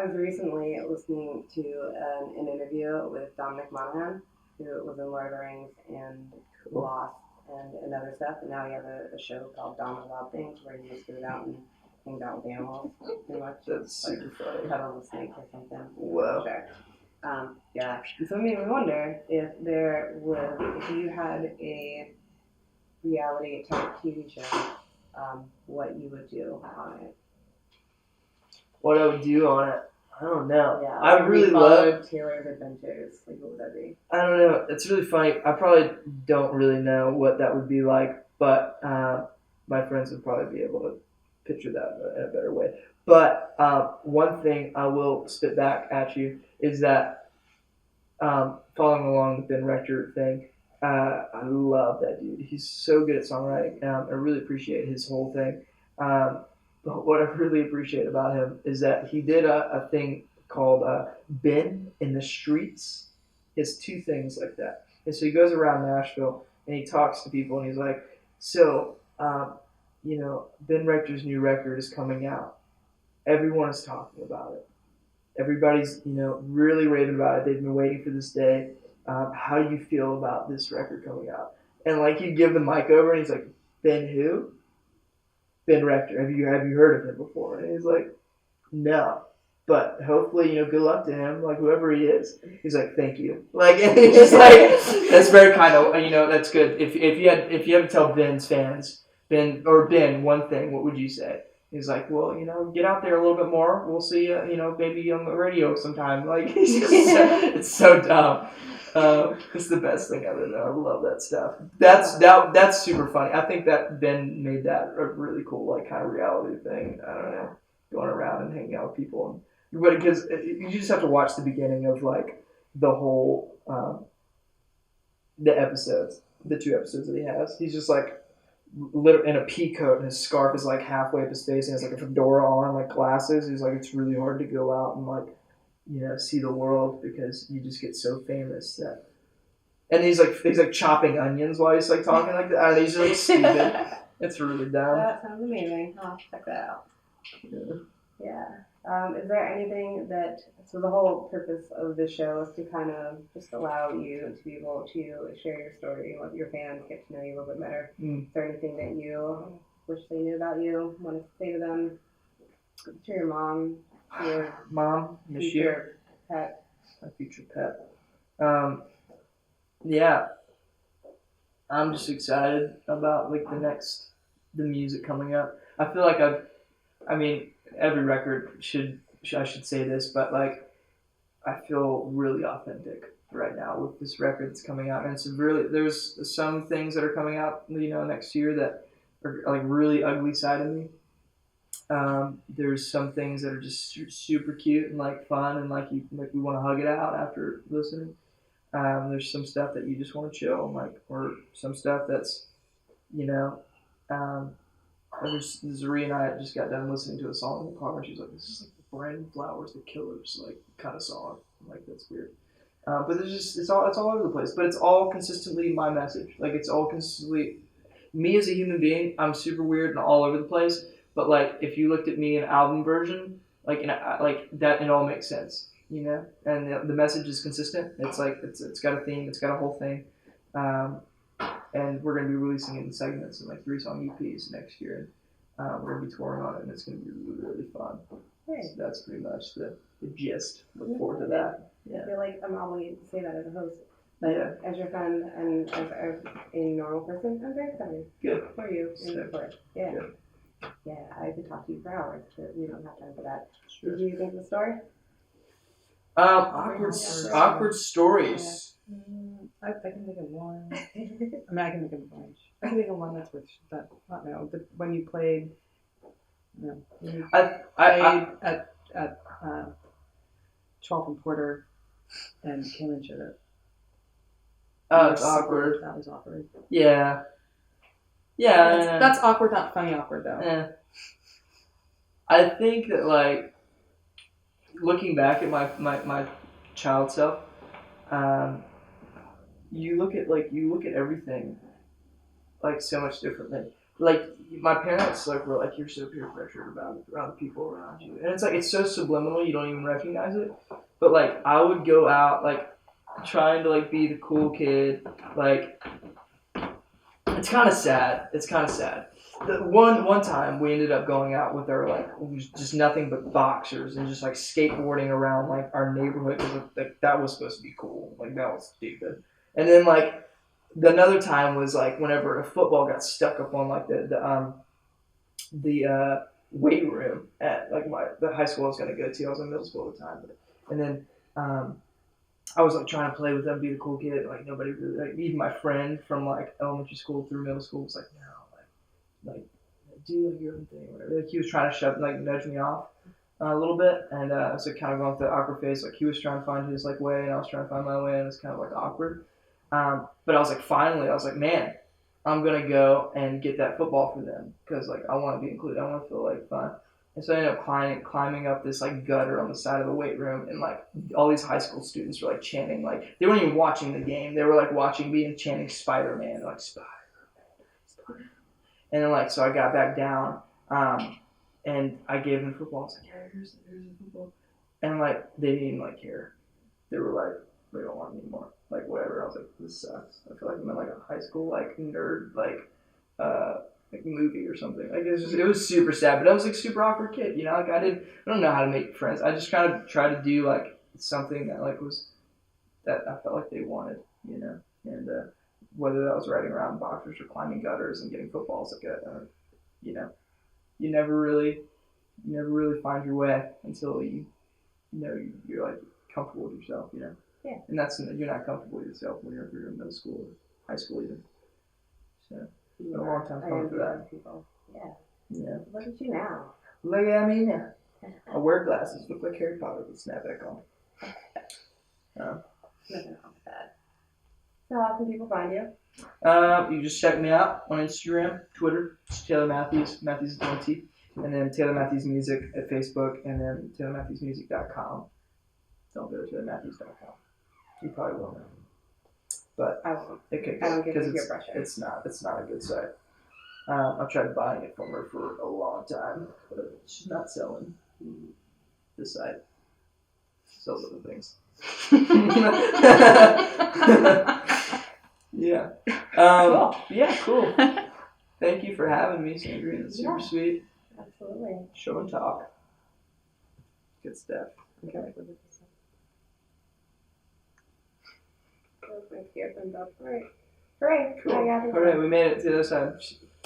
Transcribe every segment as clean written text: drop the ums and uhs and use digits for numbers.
I was recently listening to an interview with Dominic Monaghan, who was in Lord of the Rings and Lost and other stuff, and now he has a show called Dom and Wild Things where he just goes out and hangs out with animals, pretty much. That's super funny. Cuddles a snake or something. Wow. Sure. Yeah. And so it made me wonder if you had a reality type TV show, what you would do on it. What I would do on it, I don't know. Yeah, I really love Taylor's Adventures. Like, what would that be? I don't know. It's really funny. I probably don't really know what that would be like, but my friends would probably be able to picture that in a better way. But one thing I will spit back at you is that following along the Ben Rector thing, I love that dude. He's so good at songwriting. I really appreciate his whole thing. But what I really appreciate about him is that he did a thing called Ben in the Streets. He has two things like that. And so he goes around Nashville and he talks to people and he's like, so, Ben Rector's new record is coming out. Everyone is talking about it. Everybody's, really raving about it. They've been waiting for this day. How do you feel about this record coming out? And like you give the mic over and he's like, Ben who? Ben Rector. Have you heard of him before? And he's like, no. But hopefully, good luck to him, like whoever he is. He's like, thank you. Like, and he's just like, that's very kind of, that's good. If you had to tell Ben's fans, Ben one thing, what would you say? He's like, well, get out there a little bit more. We'll see you, maybe on the radio sometime. Like, it's so dumb. It's the best thing ever, though. I love that stuff. That's super funny. I think that Ben made that a really cool, like, kind of reality thing. I don't know, going around and hanging out with people. But because you just have to watch the beginning of, like, the whole, the episodes, the 2 episodes that he has. He's just, like, in a pea coat and his scarf is, like, halfway up his face and he has, like, a fedora on, like, glasses. He's like, it's really hard to go out and, like, see the world because you just get so famous that. And he's like chopping onions while he's like talking like that. And he's like stupid. It's really dumb. That sounds amazing. I'll check that out. Yeah. Is there anything so the whole purpose of this show is to kind of just allow you to be able to share your story, let your fans get to know you a little bit better. Is there anything that you wish they knew about you, want to say to them, to your mom? Your future pet. My future pet. Yeah. I'm just excited about like the music coming up. I feel like every record I should say this, but like I feel really authentic right now with this record that's coming out, and it's really there's some things that are coming out next year that are like really ugly side of me. There's some things that are just super cute and like fun and like we want to hug it out after listening. There's some stuff that you just want to chill and or some stuff that's Zuri and I just got done listening to a song in the car and she's like, this is like the Brandon Flowers, the Killers like kind of song. I'm like, that's weird. But it's all over the place. But it's all consistently my message. Like it's all consistently me as a human being. I'm super weird and all over the place. But like, if you looked at me in album version, like that, it all makes sense, and the message is consistent. It's like it's got a theme, it's got a whole thing, and we're gonna be releasing it in segments and like 3-song EPs next year. We're gonna be touring on it, and it's gonna be really, really fun. Right. So that's pretty much the gist. Look forward to that. Yeah. I feel like I'm obligated to say that as a host. But as your friend and as a normal person, I'm very excited. Good. For you and for it. Yeah. Good. Yeah, I could talk to you for hours, but we don't have time for that. Sure. Did you think of the story? Awkward stories. I can think of one. I can think of a bunch. I can think of one but when you played, at 12th and Porter and Kaylin showed up. Oh, it's awkward. That was awkward. Yeah. Yeah. That's awkward, not funny awkward, though. Yeah. I think that, like, looking back at my child self, you look at everything, like, so much differently. like my parents like were like, you're so peer pressured about around the people around you, and it's like it's so subliminal you don't even recognize it. But like I would go out like trying to like be the cool kid, like it's kind of sad. It's kind of sad. One time we ended up going out with our like just nothing but boxers and just like skateboarding around like our neighborhood because like that was supposed to be cool. Like that was stupid. And then like another time was like whenever a football got stuck up on like the weight room at like the high school I was gonna go to. I was in middle school at the time, and then I was like trying to play with them, be the cool kid. Like nobody really, like even my friend from like elementary school through middle school was like, no, like do like your own thing, or whatever. Like he was trying to nudge me off a little bit, and I was like kind of going through the awkward phase. Like he was trying to find his like way, and I was trying to find my way, and it was kind of like awkward. But I was like, finally, I was like, man, I'm gonna go and get that football for them because like I want to be included. I want to feel like fun. And so I ended up climbing up this like gutter on the side of the weight room, and like all these high school students were like chanting, like they weren't even watching the game. They were like watching me and chanting Spider-Man, like Spider-Man. And then like so I got back down, and I gave them the football. I was like, yeah, here's the football. And like they didn't even like care. They were like, we don't want it anymore. Like whatever. I was like, this sucks. I feel like I'm in like a high school like nerd like movie or something. Like it was super sad, but I was like super awkward kid, you know. Like I don't know how to make friends. I just kind of try to do like something that like was that I felt like they wanted, you know. And whether that was riding around boxers or climbing gutters and getting footballs, like you know, you never really find your way until you know you're like comfortable with yourself, you know. Yeah. And you're not comfortable with yourself when you're in middle school or high school either. So. It's been a long time coming for that. People. Yeah. Yeah. Look at you now. Look at me now. I wear glasses, look like Harry Potter with snapback on. Nothing wrong with that. So how can people find you? You just check me out on Instagram, Twitter, Taylor Mathews, Mathews is one T, and then Taylor Mathews Music at Facebook, and then TaylorMathewsMusic.com. Don't go to TaylorMathews.com. You probably will know. But I won't. Okay, I don't give because you peer pressure. it's not a good site. I've tried buying it from her for a long time, but she's not selling the site. She sells other things. Yeah. Cool. Yeah, cool. Thank you for having me, Sandrene. That's super sweet. Absolutely. Show and talk. Good stuff. Okay. Alright. Hooray. Cool. All Alright, we made it to the other side.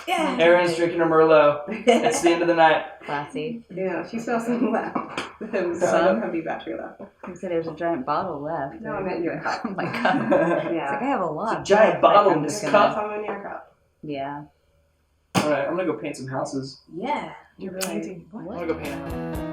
Yeah. Erin's drinking her Merlot. It's the end of the night. Classy. Yeah, she still has some left. Some heavy battery left. You said there's a giant bottle left. No, I meant your cup. Oh my god. It's like Yeah. I have a lot. It's a giant bottle in I'm this just cup. Some in your cup. Yeah. Alright, I'm gonna go paint some houses. Yeah. You're painting. I'm gonna go paint a house.